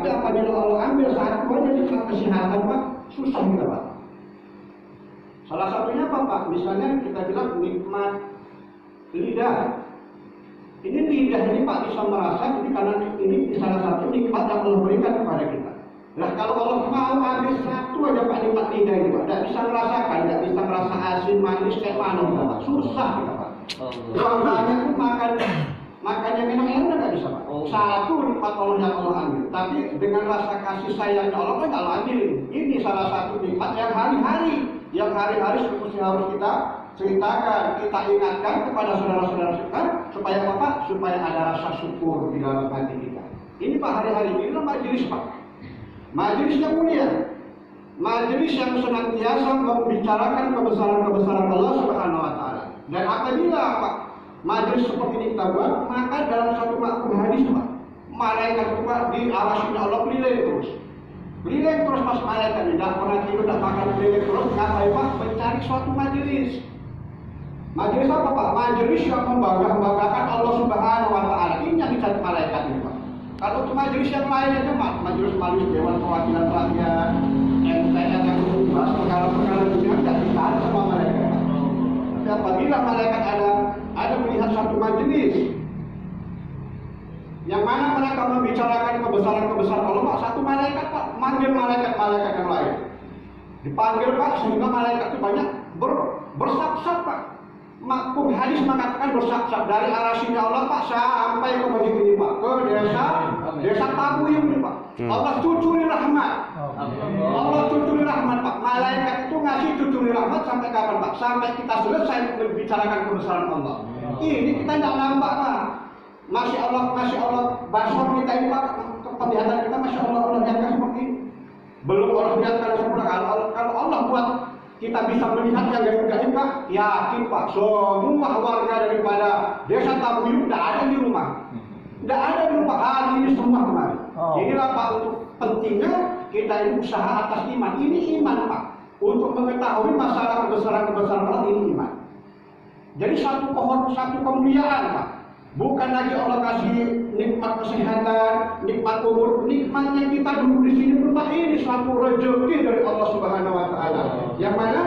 Tapi apabila Allah ambil satu aja nikmat kesehatan Pak, susah kita Pak. Salah satunya apa Pak? Misalnya kita bilang nikmat lidah. Ini lidah ini Pak bisa merasa, ini karena ini salah satu nikmat yang Allah berikan kepada kita. Nah kalau Allah mau ambil satu aja Pak nikmat lidah ini Pak, tidak bisa merasakan, tidak bisa merasa asin, manis kayak mana Pak. Susah kita Pak. Orang banyak pun makan yang enak-enak nggak bisa Pak. Satu nikmat Allah yang Allah ambil, tapi dengan rasa kasih sayangnya Allah kan Allah ambil. Ini salah satu nikmat yang hari-hari seperti harus kita ceritakan, kita ingatkan kepada saudara-saudara kita supaya apa? Supaya ada rasa syukur di dalam hati kita. Ini Pak hari-hari ini majelis Pak. Majelis yang mulia. Majelis yang senantiasa membicarakan kebesaran-kebesaran Allah Subhanahu wa taala. Dan apabila Pak majelis seperti ini kita buat, maka dalam satu makhluk hadis Pak, malaikat itu Pak di arasnya Allah keliling terus. Keliling terus pas malaikat tidak pernah tidur, tidak makan, keliling terus. Ngapain Pak? Mencari suatu majelis. Majelis apa Pak? Majelis yang membanggakan Allah Subhanahu wa taala. Ini yang dicari malaikat ini Pak. Kalau untuk majelis yang lain aja Pak, majelis Dewan Perwakilan Rakyat, MPR yang membahas perkara-perkara dunia tidak dicari sama malaikat Pak. Tapi apabila malaikat ada melihat satu majelis yang mana mereka membicarakan kebesaran-kebesaran Allah Pak, satu malaikat Pak manggil malaikat-malaikat yang lain. Dipanggil Pak sehingga malaikat itu banyak bersab-sab Pak. Makhluk hadis mengatakan bersab-sab dari arasnya Allah Pak sampai ke masjid ini Pak, ke desa Tabuyung ini Pak. Allah cucuri rahmat. Allah cucuri rahmat Pak. Malaikat itu ngasih cucuri rahmat sampai kapan Pak? Sampai kita selesai membicarakan kebesaran Allah. Ini kita tidak nampak Pak. Masya Allah, basar kita ini Pak, penglihatan kita Masya Allah lihatkan seperti ini. Belum Allah lihatkan sempurna. Kalau Allah buat kita bisa melihat yang gaib-gaib Pak, yakin Pak, semua warga daripada desa Tabuyung tidak ada di rumah. Tidak ada di rumah, hari ini semua kemarin. Inilah Pak untuk pentingnya kita ini usaha atas iman. Ini iman Pak. Untuk mengetahui masalah kebesaran-kebesaran Allah ini iman. Jadi satu pohon, satu kemuliaan Pak. Bukan lagi Allah kasih nikmat kesehatan, nikmat umur, nikmatnya kita dulu di sini Pak, ini suatu rezeki dari Allah Subhanahu wa taala. Yang mana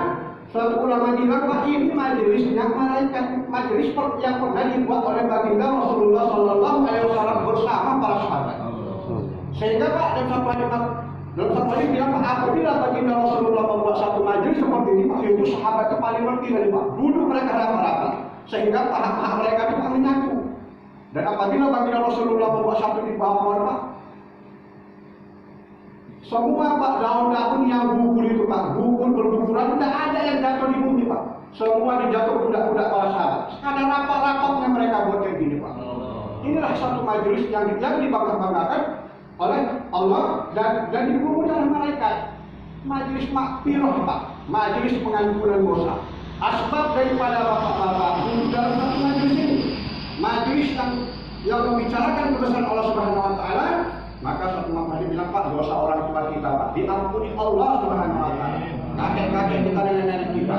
suatu ulama bilang Pak, ini majelisnya malaikat, majelis yang pernah dibuat oleh baginda Rasulullah sallallahu alaihi wasallam bersama para sahabat. Sehingga Pak dalam satu hadis bilang Pak, apabila baginda Rasulullah membuat satu majelis seperti ini Pak, itu sahabat itu paling ngerti dari Pak. Duduk mereka rapat-rapat sehingga paham mereka itu menyatu. Dan apabila baginda Rasulullah membuat satu di bawah pohon Pak, semua Pak daun-daun yang gugur itu Pak, gugur berguguran, tidak ada yang jatuh di bumi Pak. Semua dijatuh budak-budak para sahabat. Karena rapat-rapatnya mereka buat kayak gini Pak. Inilah satu majelis yang dibangga-banggakan oleh Allah dan dipuji oleh malaikat. Majelis makfirah Pak, majelis pengampunan dosa. Asbab daripada bapak-bapak dalam satu majelis ini, majelis yang membicarakan kebesaran Allah Subhanahu wa taala, maka satu makna bilang Pak, dosa orang tua kita Pak diampuni Allah Subhanahu wa taala. Kakek-kakek kita, nenek-nenek kita.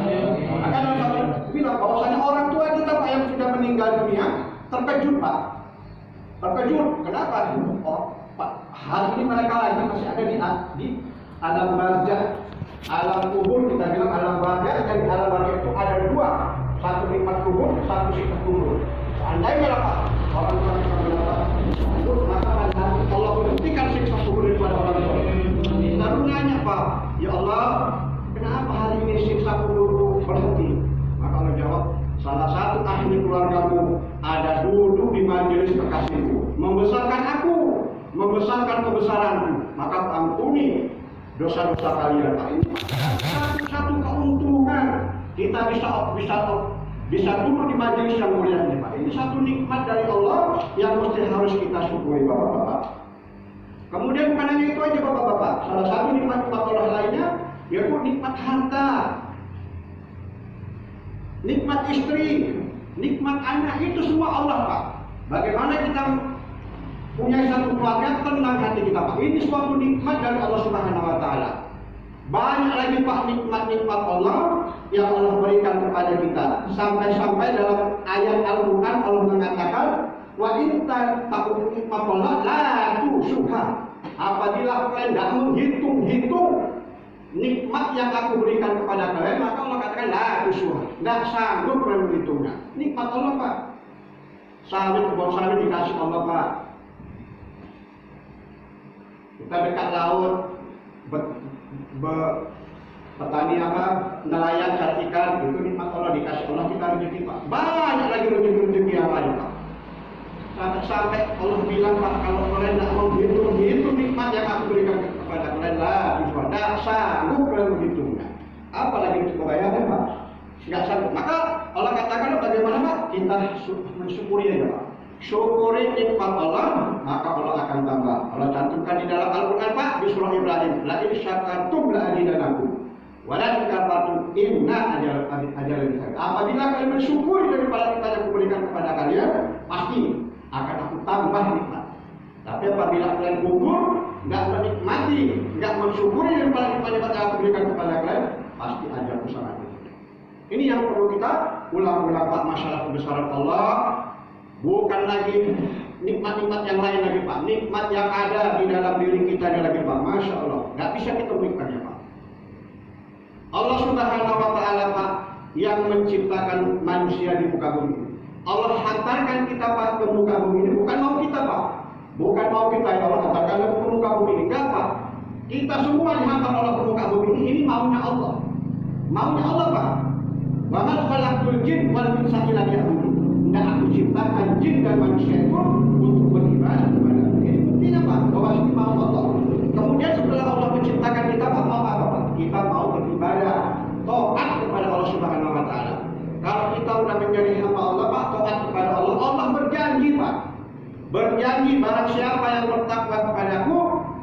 Maka dalam satu bilang bahwasanya orang tua kita Pak yang sudah meninggal dunia terkejut Pak. Terkejut. Kenapa? Pak, hari ini mereka lagi masih ada di alam barzakh. Alam kubur, kita bilang alam barzakh, dan alam barzakh itu ada dua, satu nikmat kubur, satu sikap kubur. Seandainya lah Pak, orang tua kita bilang itu maka Allah menghentikan siksa kubur daripada orang tua. Lalu nanya Pak, ya Allah, kenapa hari ini siksa kubur berhenti? Maka Allah jawab, salah satu ahli keluargamu ada duduk di majelis kekasihku, membesarkan aku, membesarkan kebesaranku, maka ampuni dosa-dosa kalian. Pak, ini satu keuntungan kita bisa duduk di majelis yang mulia ini Pak. Ini satu nikmat dari Allah yang mesti harus kita syukuri Bapak-bapak. Kemudian bukan hanya itu aja Bapak-bapak, salah satu nikmat Allah lainnya yaitu nikmat harta, nikmat istri, nikmat anak, itu semua Allah Pak. Bagaimana kita punya satu keluarga, tenang hati kita Pak. Ini suatu nikmat dari Allah Subhanahu wa taala. Banyak lagi Pak nikmat-nikmat Allah yang Allah berikan kepada kita. Sampai-sampai dalam ayat Al-Quran Allah mengatakan, wa in ta'budu nikmat Allah la tusuha. apabila kalian tidak menghitung-hitung nikmat yang aku berikan kepada kalian, maka Allah katakan la tusuha, tidak sanggup kalian menghitungnya. Nikmat Allah Pak, kebun sawit dikasih Allah Pak, kita dekat laut, petani nelayan cari ikan, itu nikmat Allah, dikasih Allah kita rezeki Pak. Banyak lagi rezeki yang lain Pak. Sampai Allah bilang Pak, kalau kalian tidak menghitung nikmat yang aku berikan kepada kalian, lah tidak sanggup kalian menghitungnya. Apalagi untuk kebayaan Pak, tidak sanggup. Maka Allah katakan bagaimana Pak? Kita mensyukuri aja Pak. Syukuri nikmat Allah, maka Allah akan tambah. Allah cantumkan di dalam Al-Quran Pak, di surah Ibrahim, la in syakartum la azidanakum wa la in kafartum inna ajalan. Apabila kalian mensyukuri daripada nikmat yang aku berikan kepada kalian, pasti akan aku tambah nikmat. Tapi apabila kalian gugur, nggak menikmati, nggak mensyukuri daripada nikmat yang aku berikan kepada kalian, pasti ajalku sangat tinggi. Ini yang perlu kita ulang-ulang Pak, masalah kebesaran Allah. Bukan lagi nikmat-nikmat yang lain lagi Pak, nikmat yang ada di dalam diri kita ini lagi Pak. Masya Allah, nggak bisa kita nikmatnya Pak. Allah Subhanahu Wa Taala Pak yang menciptakan manusia di muka bumi. Allah hantarkan kita Pak ke muka bumi ini, bukan mau kita Pak, bukan mau kita ya Allah hantarkan ke muka bumi ini, enggak Pak. Kita semua dihantar Allah ke muka bumi ini maunya Allah, maunya Allah Pak. Wa ma khalaqtul jin wal insa illa liya'budun. Dan aku ciptakan jin dan manusia itu untuk beribadah kepada aku. Ini buktinya Pak, bahwa ini mau Allah. Kemudian setelah Allah menciptakan kita Pak, mau apa Pak? Kita mau beribadah, taat kepada Allah Subhanahu Wa Taala. Kalau kita udah menjadi hamba Allah Pak, taat kepada Allah, Allah berjanji Pak, berjanji barang siapa yang bertakwa kepadaku,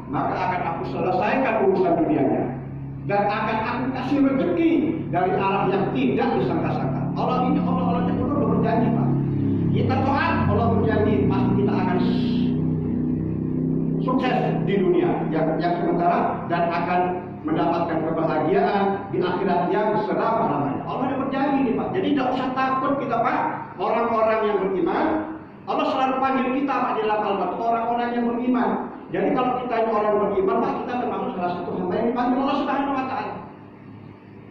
maka akan aku selesaikan urusan dunianya dan akan aku kasih rezeki dari arah yang tidak disangka-sangka. Allah ini Allah yang benar berjanji Pak. Kita taat, Allah berjanji pasti kita akan sukses di dunia yang sementara dan akan mendapatkan kebahagiaan di akhirat yang selama-lamanya. Allah yang berjanji nih Pak. Jadi tidak usah takut kita Pak, orang-orang yang beriman. Allah selalu panggil kita Pak di dalam Al-Baqarah, orang-orang yang beriman. Jadi kalau kita ini orang beriman Pak, kita termasuk salah satu hamba yang dipanggil Allah Subhanahu Wa Taala.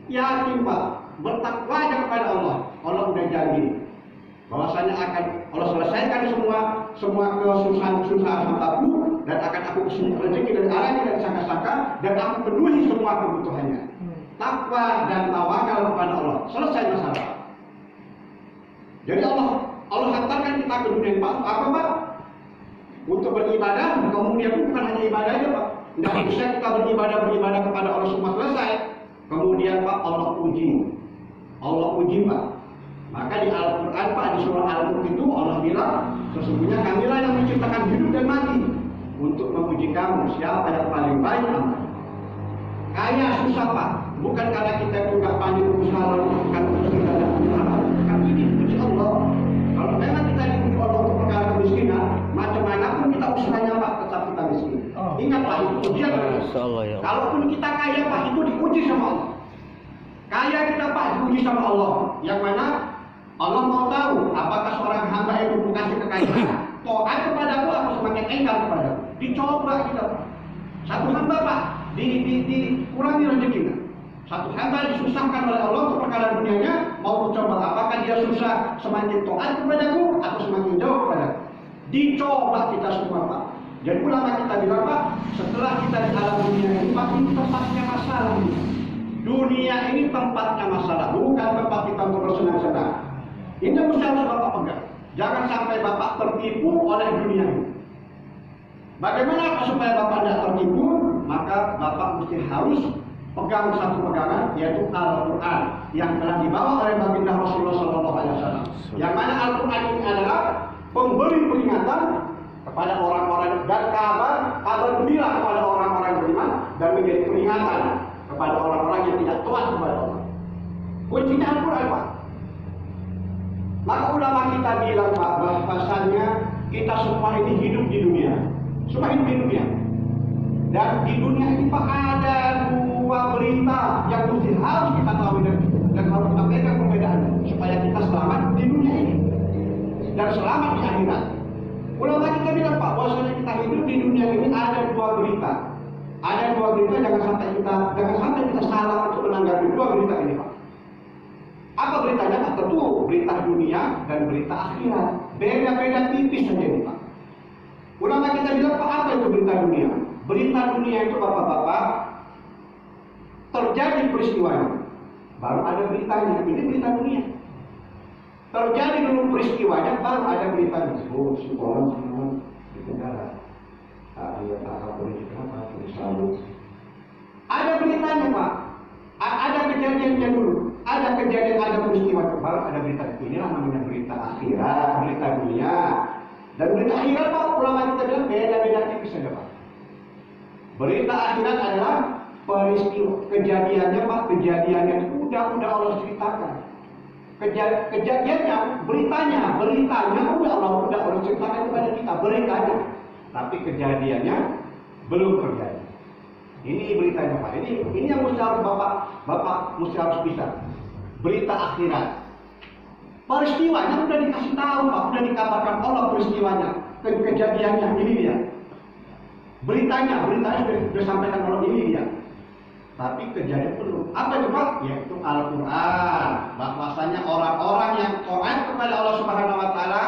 Yakin Pak, bertakwa aja kepada Allah. Allah udah janji bahwasanya akan Allah selesaikan semua kesusahan hambaku dan akan aku kasih rezeki dari arah yang tidak disangka-sangka dan aku penuhi semua kebutuhannya. Takwa dan tawakal kepada Allah, selesai masalah. Jadi Allah hantarkan kita ke dunia Pak, apa Pak? Untuk beribadah, kemudian bukan hanya ibadah aja Pak. Tidak bisa kita beribadah kepada Allah semua selesai. Kemudian Pak Allah uji Pak. Maka di Al-Quran Pak, di surah Al-Mulk itu Allah bilang, sesungguhnya kamilah yang menciptakan hidup dan mati untuk menguji kamu siapa yang paling baik amal. Kaya susah Pak, bukan karena kita itu nggak pandai berusaha melakukan kemiskinan dan kemudahan. Tapi ini uji Allah. Kalau memang kita diuji Allah untuk perkara kemiskinan, macam mana pun kita usahanya Pak, tetap kita miskin. Ingat Pak, itu ujian. Ya. Kalaupun kita kaya Pak, itu diuji sama Allah. Kaya kita Pak, diuji sama Allah. Yang mana Allah mau tahu apakah seorang hamba itu dikasih kekayaan, taat kepadaku atau semakin engkar kepadaku. Dicoba kita Pak. Satu hamba Pak dikurangi rezekinya. Satu hamba disusahkan oleh Allah untuk perkara dunianya, mau mencoba apakah dia susah semakin taat kepadaku atau semakin jauh kepadaku. Dicoba kita semua Pak. Jadi ulama kita bilang Pak, setelah kita di alam dunia ini Pak, ini tempatnya masalah. Dunia ini tempatnya masalah, bukan tempat kita untuk bersenang-senang. Ini yang mesti harus Bapak pegang. Jangan sampai Bapak tertipu oleh dunia ini. Bagaimana supaya Bapak tidak tertipu? Maka Bapak mesti harus pegang satu pegangan, yaitu Al-Quran yang telah dibawa oleh baginda Rasulullah SAW. Yang mana Al-Quran ini adalah pemberi peringatan kepada orang-orang dan kabar gembira kepada orang-orang beriman dan menjadi peringatan kepada orang-orang yang tidak taat kepada Allah. Kuncinya Al-Quran Pak. Maka ulama kita bilang Pak, bahwasanya kita semua ini hidup di dunia, semua hidup di dunia. Dan di dunia ini Pak ada dua berita yang harus kita tahu dan harus kita pegang perbedaannya supaya kita selamat di dunia ini dan selamat di akhirat. Ulama kita bilang Pak, bahwasanya kita hidup di dunia ini ada dua berita. Ada dua berita, jangan sampai kita salah untuk menanggapi dua berita ini Pak. Apa beritanya Pak? Tentu berita dunia dan berita akhirat. Beda-beda tipis saja ini Pak. Ulama kita bilang Pak, apa itu berita dunia? Berita dunia itu Bapak-bapak, terjadi peristiwanya, baru ada beritanya. Ini berita dunia. Terjadi dulu peristiwanya, baru ada beritanya. Oh, si orang di penjara. Dia tak polisi kenapa? Selalu. Ada beritanya Pak. Ada kejadiannya dulu. Ada kejadian, ada peristiwa, baru ada berita. Inilah namanya berita akhirat, berita dunia. Dan berita akhirat Pak, ulama kita bilang beda-beda tipis saja Pak. Berita akhirat adalah peristiwa kejadiannya Pak, kejadiannya udah Allah ceritakan. Kejadiannya, beritanya udah Allah ceritakan kepada kita, beritanya. Tapi kejadiannya belum terjadi. Ini beritanya Pak. Ini yang mesti harus Bapak mesti harus bisa. Berita akhirat. Peristiwanya sudah dikasih tahu Pak, sudah dikabarkan Allah peristiwanya, kejadiannya ini dia. Beritanya sudah disampaikan Allah ini dia. Tapi kejadian belum. Apa itu Pak? Yaitu Al-Quran. Bahwasanya orang-orang yang taat kepada Allah Subhanahu Wa Taala,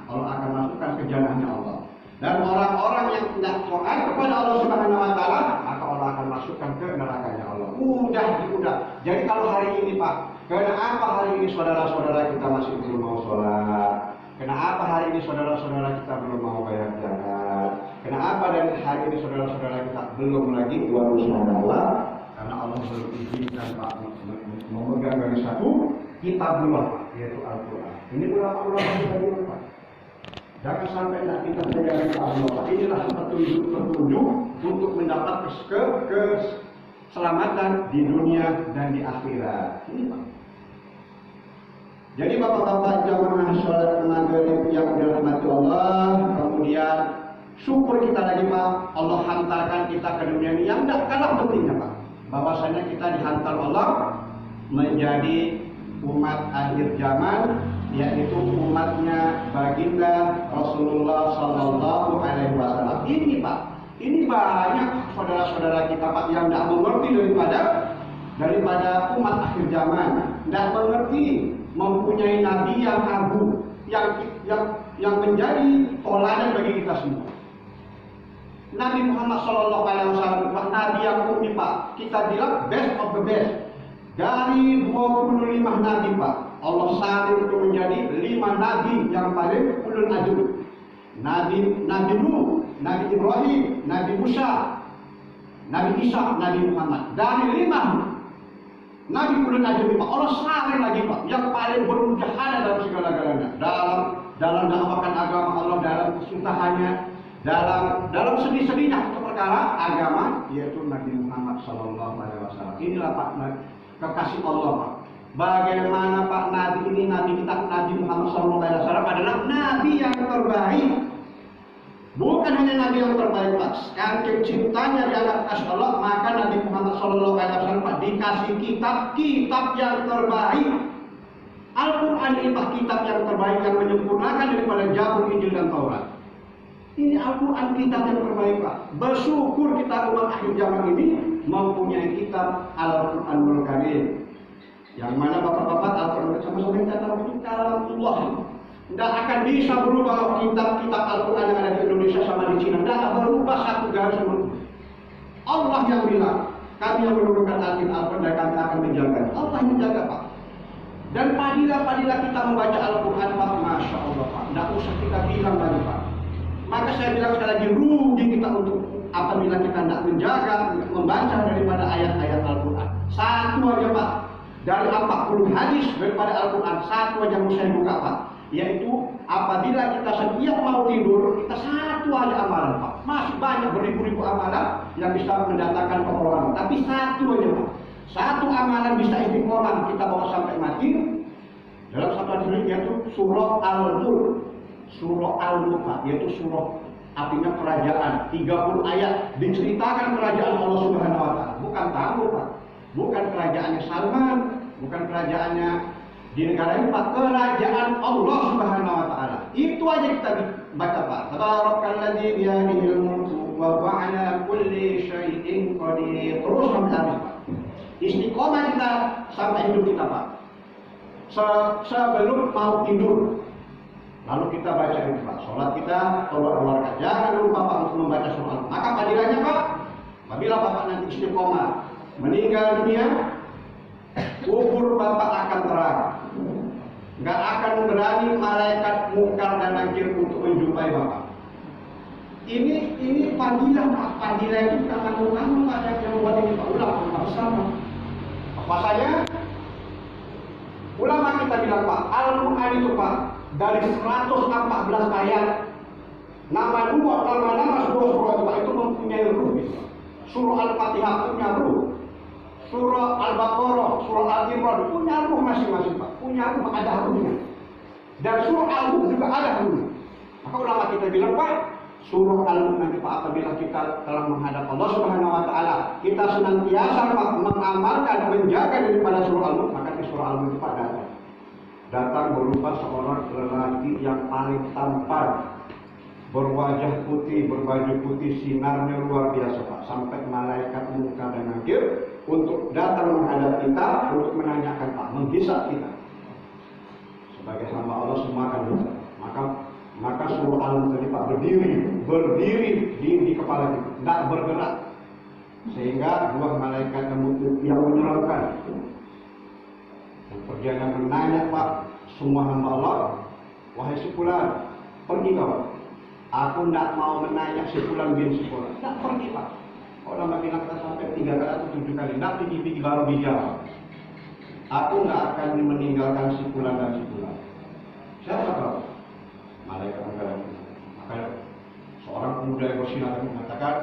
Allah akan masukkan ke jannahnya Allah. Dan orang-orang yang tidak taat kepada Allah Subhanahu Wa Taala, maka Allah akan masukkan ke nerakanya Allah. Udah. Jadi kalau hari ini Pak, kenapa hari ini saudara-saudara kita masih belum mau sholat? Kenapa hari ini saudara-saudara kita belum mau bayar zakat? Kenapa dari hari ini saudara-saudara kita belum lagi berusaha Allah? Karena Allah belum izinkan Pak memegang dari satu kitabullah, yaitu Al-Quran. Ini ulama-ulama kita dulu Pak. Jangan sampai kita menjaga Allah. Inilah petunjuk untuk mendapat keselamatan di dunia dan di akhirat. Ini Pak. Jadi Bapak-bapak jamaah sholat maghrib yang dirahmati Allah, kemudian syukur kita lagi Pak, Allah hantarkan kita ke dunia ini yang tidak kalah pentingnya Pak. Bahwasanya kita dihantar Allah menjadi umat akhir zaman, yaitu umatnya baginda Rasulullah Sallallahu Alaihi Wasallam. Ini Pak, ini banyak saudara-saudara kita Pak yang tidak mengerti daripada umat akhir zaman, tidak mengerti mempunyai nabi yang agung, yang menjadi toladan bagi kita semua. Nabi Muhammad Sallallahu Alaihi Wasallam nabi yang unik Pak. Kita bilang best of the best. Dari 25 nabi Pak, Allah saling untuk menjadi 5 nabi yang paling ulul azmi. Nabi Nuh, Nabi Ibrahim, Nabi Musa, Nabi Isa, Nabi Muhammad. Dari 5 Nabi ulul azmi Pak, Allah saling lagi Pak, yang paling bermujahadah dalam segala-galanya. Dalam dakwakan agama Allah, dalam kesusahannya, dalam sedih-sedihnya untuk perkara agama, yaitu Nabi Muhammad Sallallahu Alaihi Wasallam. Inilah Pak kekasih Allah Pak. Bagaimana Pak Nabi ini, Nabi kita Nabi Muhammad Sallallahu Alaihi Wasallam adalah Nabi yang terbaik. Bukan hanya Nabi yang terbaik Pak, saking cintanya di anak kasih Allah, maka Nabi Muhammad Sallallahu Alaihi Wasallam Pak dikasih kitab yang terbaik. Al-Quran ini Pak, kitab yang terbaik yang menyempurnakan daripada Zabur, Injil dan Taurat. Ini Al-Quran kitab yang terbaik Pak. Bersyukur kita umat akhir zaman ini mempunyai kitab Al-Quranul Karim. Yang mana Bapak-bapak Al-Quran sama-sama kita tahu itu kalamullah. Tidak akan bisa berubah kitab-kitab Al-Quran yang ada di Indonesia sama di Cina. Tidak akan berubah satu garis pun. Allah yang bilang, kami yang menurunkan Al-Quran dan kami akan menjaga. Allah yang menjaga Pak. Dan padilah kita membaca Al-Quran Pak, Masya Allah Pak. Tidak usah kita bilang lagi Pak. Maka saya bilang sekali lagi, rugi kita untuk apabila kita tidak menjaga, membaca daripada ayat-ayat Al-Quran. Satu aja Pak, dari 40 hadis daripada Al-Quran, satu aja mau saya buka Pak. Yaitu apabila kita setiap mau tidur, kita satu aja amalan Pak. Masih banyak beribu-ribu amalan yang bisa mendatangkan pengeluaran. Tapi satu aja Pak. Satu amalan bisa istiqomah kita bawa sampai mati. Dalam satu hadis yaitu surah Al-Mulk. Surah Al-Mulk yaitu surah artinya kerajaan, 30 ayat diceritakan kerajaan Allah Subhanahu Wa Taala. Bukan tamu Pak, bukan kerajaannya Salman, bukan kerajaannya di negara ini Pak, kerajaan Allah Subhanahu Wa Taala. Itu aja kita baca Pak. Tabarakalladzi biyadihil mulku wa huwa ala kulli syai'in qadir. Terus sampai habis Pak. Istiqomah kita sampai hidup kita Pak. Sebelum mau tidur. Lalu kita baca itu Pak. Sholat kita keluar rakaat. Jangan lupa Pak untuk membaca surah. Maka padilannya Pak, apabila Bapak nanti istiqomah meninggal dunia, kubur Bapak akan terang. Nggak akan berani malaikat mungkar dan nakir untuk menjumpai Bapak. Ini padilah Pak. Padilah itu bukan kamu Pak yang membuat ini Pak. Ulama besar Pak. Bahwasanya ulama kita bilang Pak, Al-Quran itu Pak dari 114 ayat, nama surah Pak itu mempunyai ruh gitu. Surah Al-Fatihah punya ruh, surah Al-Baqarah, surah Al-Imran punya ruh masing-masing Pak, punya ruh, ada ruhnya. Dan surah Al-Mulk juga ada ruh. Maka ulama kita bilang Pak, surah Al-Mulk nanti Pak apabila kita telah menghadap Allah Subhanahu Wa Taala, kita senantiasa Pak mengamalkan, menjaga daripada surah Al-Mulk, maka di surah Al-Mulk itu Pak datang berupa seorang lelaki yang paling tampan, berwajah putih, berbaju putih, sinarnya luar biasa Pak, sampai malaikat mungkar dan nakir untuk datang menghadap kita, untuk menanyakan Pak, menghisap kita sebagai hamba Allah semua akan bisa. Maka surah Al-Mulk tadi Pak berdiri di kepala kita, tidak bergerak, sehingga dua malaikat yang menyeramkan perjalanan menanya Pak semua hamba Allah, wahai si fulan, pergi kau. Aku tidak mau menanya si fulan bin si fulan. Tidak pergi Pak. Orang bilang kita sampai 3 kali atau 7 kali, tidak pergi baru dijawab. Aku tidak akan meninggalkan si fulan dan si fulan. Siapa kau? Malaikat mengatakan. Maka seorang pemuda yang bersinar mengatakan,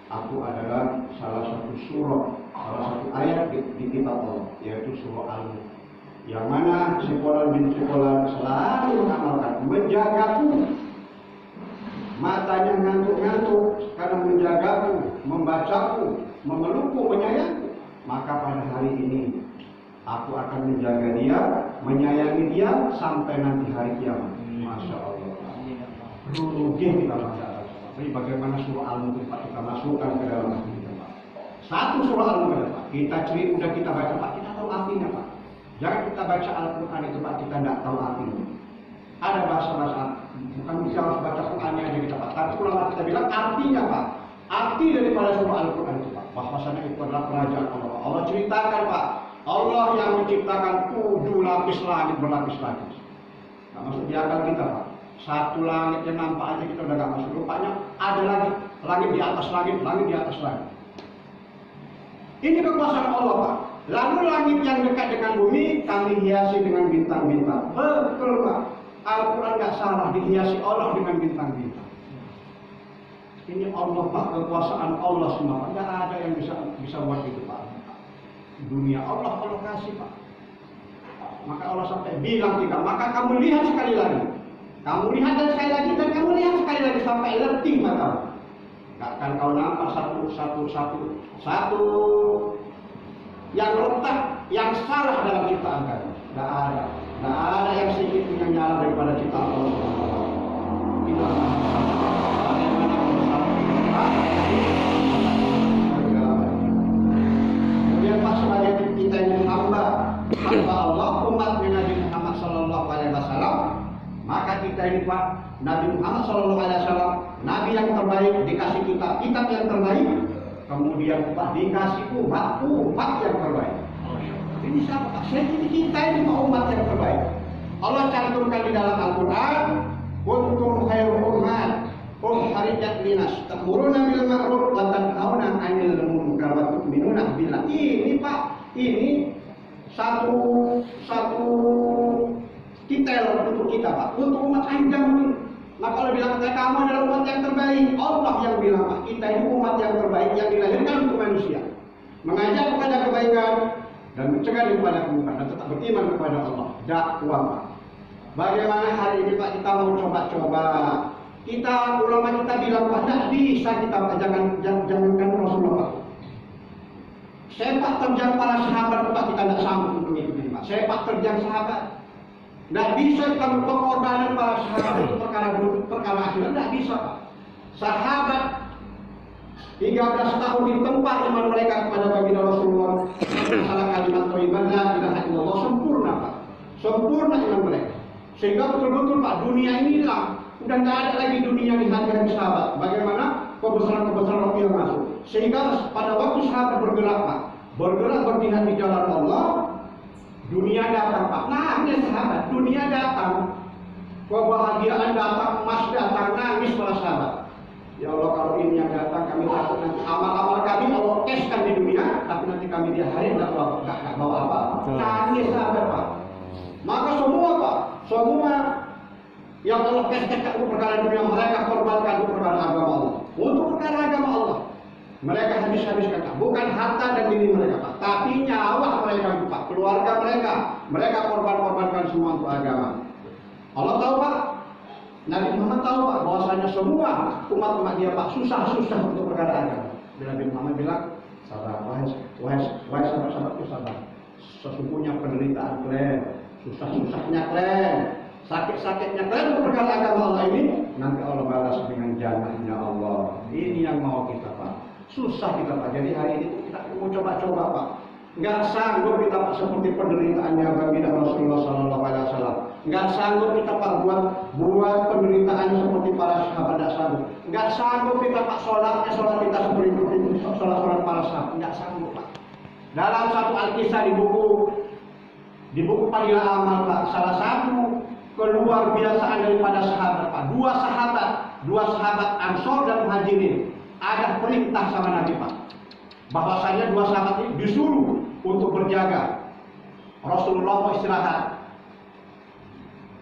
aku adalah salah satu surah, salah satu ayat di kitab Allah, yaitu surah Al-Mulk, yang mana si fulan bin si fulan selalu mengamalkan, menjagaku, matanya ngantuk-ngantuk karena menjagaku, membacaku, memelukku, menyayangku. Maka pada hari ini aku akan menjaga dia, menyayangi dia sampai nanti hari kiamat. Masya Allah. Rugi kita baca. Jadi bagaimana surah Al-Mulk Pak kita masukkan ke dalam hati kita Pak. Satu surah Al-Mulk Pak, kita udah kita baca Pak, kita tahu artinya Pak. Jangan kita baca Al-Quran itu Pak, kita tidak tahu artinya. Ada bahasa-bahasa, bukan bisa harus baca Qurannya aja kita Pak. Tapi ulama kita bilang artinya Pak. Arti daripada surah Al-Quran itu Pak, bahwasanya itu adalah kerajaan Allah. Allah ceritakan Pak, Allah yang menciptakan 7 lapis langit berlapis-lapis. Nah, masuk di akal kita Pak. Satu langit yang nampak aja kita udah gak masuk. Rupanya ada lagi langit di atas langit, langit di atas langit. Ini kekuasaan Allah Pak. Lalu langit yang dekat dengan bumi kami hiasi dengan bintang-bintang. Betul Pak. Al-Quran gak salah, dihiasi Allah dengan bintang-bintang. Ini Allah Pak, kekuasaan Allah semua Pak. Gak ada yang bisa buat itu Pak. Dunia Allah kasih Pak. Maka Allah sampai bilang kita, maka kamu lihat sekali lagi. Kamu lihat dan sekali lagi, dan kamu lihat sekali lagi sampai letih matamu. Gak akan kau nampak satu yang retak, yang salah dalam ciptaan kami. Gak ada yang sedikit punya nyala daripada ciptaan Allah. Itulah bagaimana kemudian Pak sebagai kita ini hamba Allah, umat Nabi Muhammad Sallallahu Alaihi Wasallam. Maka kita ini Pak, Nabi Muhammad SAW, Nabi yang terbaik, dikasih kitab yang terbaik, kemudian Pak dikasih umat yang terbaik. Ini siapa Pak? Jadi kita ini umat yang terbaik. Allah cantumkan di dalam Al-Quran, kuntum khairul ummat, ukhrijat linas, ta'muruna bil ma'ruf wa tanhauna 'anil munkar wa tu'minuna billah. Ini Pak, ini satu detail untuk kita Pak, untuk umat akhir zaman ini. Maka Allah bilang kamu adalah umat yang terbaik. Allah yang bilang Pak, kita ini umat yang terbaik yang dilahirkan untuk manusia, mengajak kepada kebaikan dan mencegah daripada kemungkaran dan tetap beriman kepada Allah. Dakwah Pak. Bagaimana hari ini Pak kita mau coba-coba? Kita ulama kita bilang Pak, tidak bisa kita Pak, jangankan Rasulullah. Sepak terjang para sahabat Pak kita tidak sanggup untuk mengikuti Pak. Sepak terjang sahabat. Nggak bisa kalau pengorbanan para sahabat itu perkara akhirat, nggak bisa Pak. Sahabat 13 tahun ditempa iman mereka kepada baginda Rasulullah, masalah kalimat thayyibah la ilaha illallah sempurna Pak, sempurna iman mereka. Sehingga betul-betul Pak, dunia ini hilang, udah nggak ada lagi dunia di hati sahabat. Bagaimana kebesaran Robi yang masuk, sehingga pada waktu sahabat bergerak Pak, bergerak berjihad di jalan Allah, dunia datang Pak. Nah ini sahabat, dunia datang, kebahagiaan datang, emas datang, nangis para sahabat. Ya Allah, kalau ini yang datang, kami takut nanti amal-amal kami Allah keskan di dunia, tapi nanti kami di hari nggak bawa apa. Nangis sahabat Pak. Maka semua Pak, semua yang Allah keskan untuk perkara dunia mereka korbankan untuk perkara agama Allah. Untuk perkara agama Allah, mereka habis-habiskan Pak. Bukan harta dan diri mereka Pak, tapi nyawa mereka Pak, keluarga mereka korbankan semua untuk agama. Allah tahu Pak. Nabi Muhammad tahu Pak bahwasanya semua umat dia Pak susah-susah untuk perkara agama. Nabi Muhammad bilang, sabar, wahai sahabat-sahabatku sabar. Sesungguhnya penderitaan kalian, susah-susahnya kalian, sakit-sakitnya kalian untuk perkara agama Allah ini, nanti Allah balas dengan jannahnya Allah. Ini yang mau kita Pak. Susah kita Pak. Jadi hari ini kita mau coba-coba Pak. Nggak sanggup kita Pak seperti penderitaannya baginda Rasulullah SAW. Nggak sanggup kita Pak buat penderitaannya seperti para sahabat, nggak sanggup. Nggak sanggup kita Pak sholat kita seperti sholat para sahabat, nggak sanggup Pak. Dalam satu Alkisah di buku Fadilah Amal Pak, salah satu keluar biasaan daripada sahabat Pak, dua sahabat Ansor dan Muhajirin, ada perintah sama Nabi Pak, bahwasanya dua sahabat ini disuruh untuk berjaga. Rasulullah mau istirahat,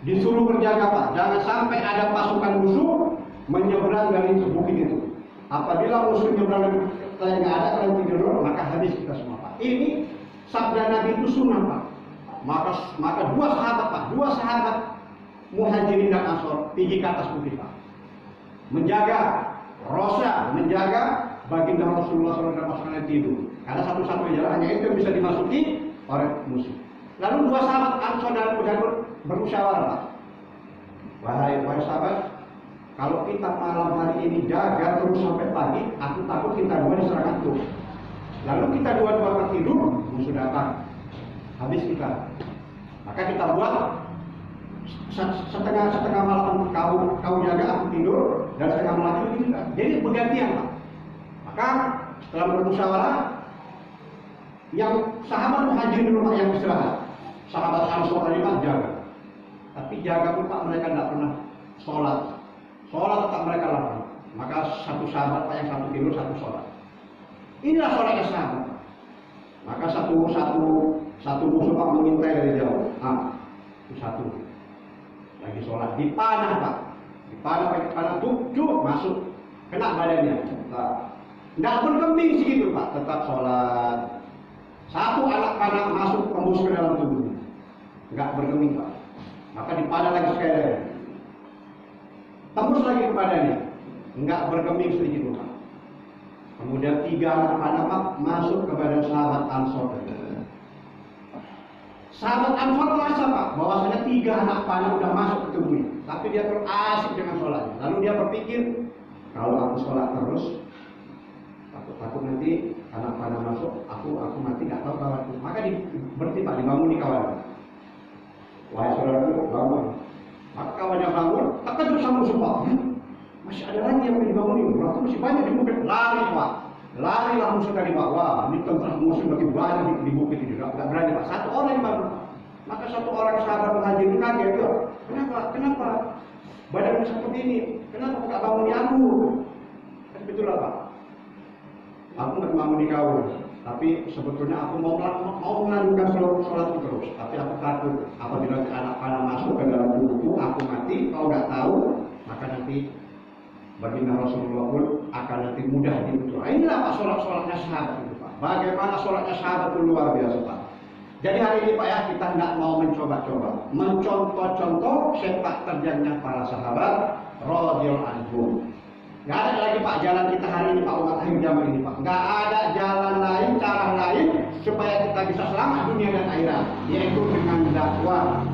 disuruh berjaga Pak, jangan sampai ada pasukan musuh menyeberang dari bukit itu. Apabila musuh menyeberang dari kalian nggak ada, kalian tidur, maka habis kita semua Pak. Ini sabda Nabi itu sunnah Pak. Maka dua sahabat Muhajirin dan Ansor pergi ke atas bukit Pak, menjaga baginda Rasulullah SAW dan pasukannya tidur. Karena satu-satunya jalan hanya itu yang bisa dimasuki oleh musuh. Lalu dua sahabat Ansor dan Muhajirin bermusyawarah Pak. Wahai sahabat, kalau kita malam hari ini jaga terus sampai pagi, aku takut kita dua diserang hantu. Lalu kita dua-dua tertidur, musuh datang, habis kita. Maka kita buat setengah malam kau jaga, aku tidur, dan setengah malam itu kita. Jadi bergantian Pak. Maka setelah bermusyawarah, yang sahabat Muhajirin dulu yang istirahat, sahabat Ansor tadi Pak jaga. Tapi jaga pun Pak mereka tidak pernah sholat tetap mereka lakukan. Maka satu sahabat Pak yang satu tidur, satu sholat. Inilah sholatnya sahabat. Maka satu musuh Pak mengintai dari jauh. Itu satu lagi sholat, dipanah Pak, pakai panah tuh masuk, kena badannya. Nggak berkembing segitu Pak, tetap sholat. Satu anak panah masuk tembus ke dalam tubuhnya, nggak berkembing Pak. Maka dipanah lagi sekali, tembus lagi ke badannya, nggak berkembing sedikit Pak. Kemudian 3 anak panah Pak masuk ke badan sahabat Ansor. Sahabat Ansor merasa Pak bahwasanya 3 anak panah udah masuk ke tubuhnya, tapi dia terus asik dengan sholatnya. Lalu dia berpikir, kalau aku sholat terus, takut nanti anak panah masuk, aku mati nggak tahu kawanku. Maka berhenti Pak, dibangun kawan. Wahai saudaraku, bangun. Maka kawannya bangun, terkejut sama musuh Pak. Masih ada lagi yang dibangunin, berarti masih banyak di bukit. Lari Pak, larilah musuh tadi Pak. Wah, ini tentara musuh makin banyak di bukit ini, nggak berani Pak. Satu orang yang bangun. Maka satu orang sahabat Muhajirin kaget, kenapa? Badanmu seperti ini, kenapa nggak bangun aku? Begitulah Pak. Aku nggak mau kau, tapi sebetulnya aku mau melanjutkan sholat terus. Tapi aku takut apabila anak panah masuk ke dalam tubuhku, aku mati. Kau nggak tahu, maka nanti baginda Rasulullah pun akan nanti mudah dibutuh. Inilah Pak sholatnya sahabat itu Pak. Bagaimana sholatnya sahabat itu luar biasa Pak. Jadi hari ini Pak ya, kita nggak mau mencoba-coba, mencontoh-contoh sepak terjangnya para sahabat radhiyallahu anhum. Nggak ada lagi Pak jalan kita hari ini Pak, umat akhir zaman ini Pak. Nggak ada jalan lain, cara lain supaya kita bisa selamat dunia dan akhirat, yaitu dengan dakwah.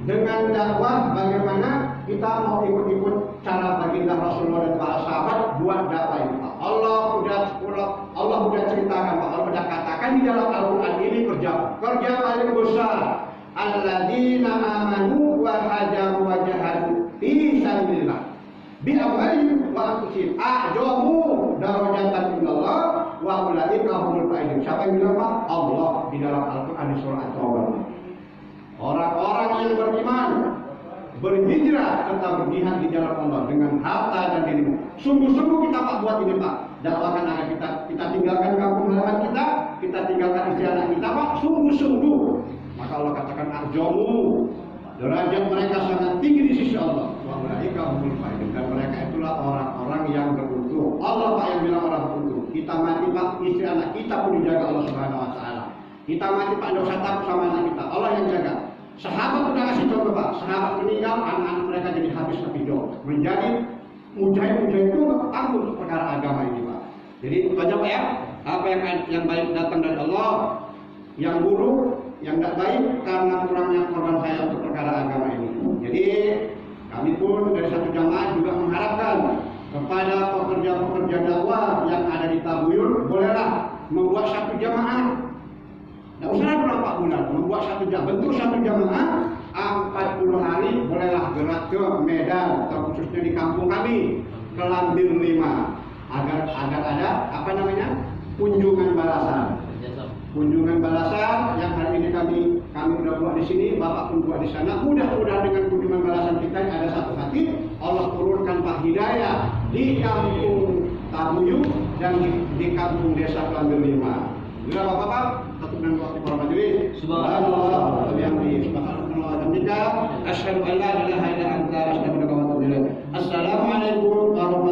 dengan dakwah bagaimana kita mau ikut-ikut cara baginda Rasulullah dan para sahabat buat dakwah ini Pak. Allah udah ceritakan Pak, Allah udah katakan di dalam Al-Quran ini kerja paling besar. Alladzina amanu wa hajaru wa jahadu fi sabilillah bi amwalihim wa anfusihim a'jamu darajatan illallah wa ulaika humul faizun. Siapa yang bilang Pak? Allah di dalam Al-Quran di surah At-Taubah. Orang-orang yang beriman berhijrah serta berjihad di jalan Allah dengan harta dan dirimu. Sungguh-sungguh kita Pak buat ini Pak. Dakwahkan anak kita tinggalkan kampung halaman kita tinggalkan istri anak kita Pak. Sungguh-sungguh. Maka Allah katakan arjomu, derajat mereka sangat tinggi di sisi Allah. Wa ulaika humul faizun, dan mereka itulah orang-orang yang beruntung. Allah Pak yang bilang orang beruntung. Kita mati Pak, istri anak kita pun dijaga Allah Subhanahu Wa Taala. Kita mati Pak, dosa takut sama anak kita, Allah yang jaga. Sahabat udah kasih contoh Pak, sahabat meninggal, anak-anak mereka jadi habis tapi hidup. Menjadi mujahid itu tangguh untuk perkara agama ini Pak. Jadi itu aja Pak ya. Apa yang baik datang dari Allah, yang buruk, yang tidak baik karena kurangnya korban saya untuk perkara agama ini. Jadi kami pun dari satu jamaah juga mengharapkan kepada pekerja-pekerja dakwah yang ada di Tabuyun, bolehlah membuat satu jamaah. Tidak usah berapa bulan, membuat bentuk satu jamaah 40 hari, bolehlah gerak ke Medan, terkhususnya di kampung kami, ke Lambir 5, agar ada kunjungan balasan. Kunjungan balasan yang hari ini kami sudah buat di sini, Bapak pun buat di sana. Mudah-mudahan dengan kunjungan balasan kita ada satu hati, Allah turunkan Pak Hidayah di kampung Tabuyun dan di kampung desa Lambir 5. Bila Bapak-Bapak, satu dan waktu para majelis. Subhanallah wa bihamdihi, subhanallah wa bihamdihi, asyhadu an la ilaha illa anta, astaghfiruka wa atubu ilaik. Assalamualaikum warahmatullahi wabarakatuh.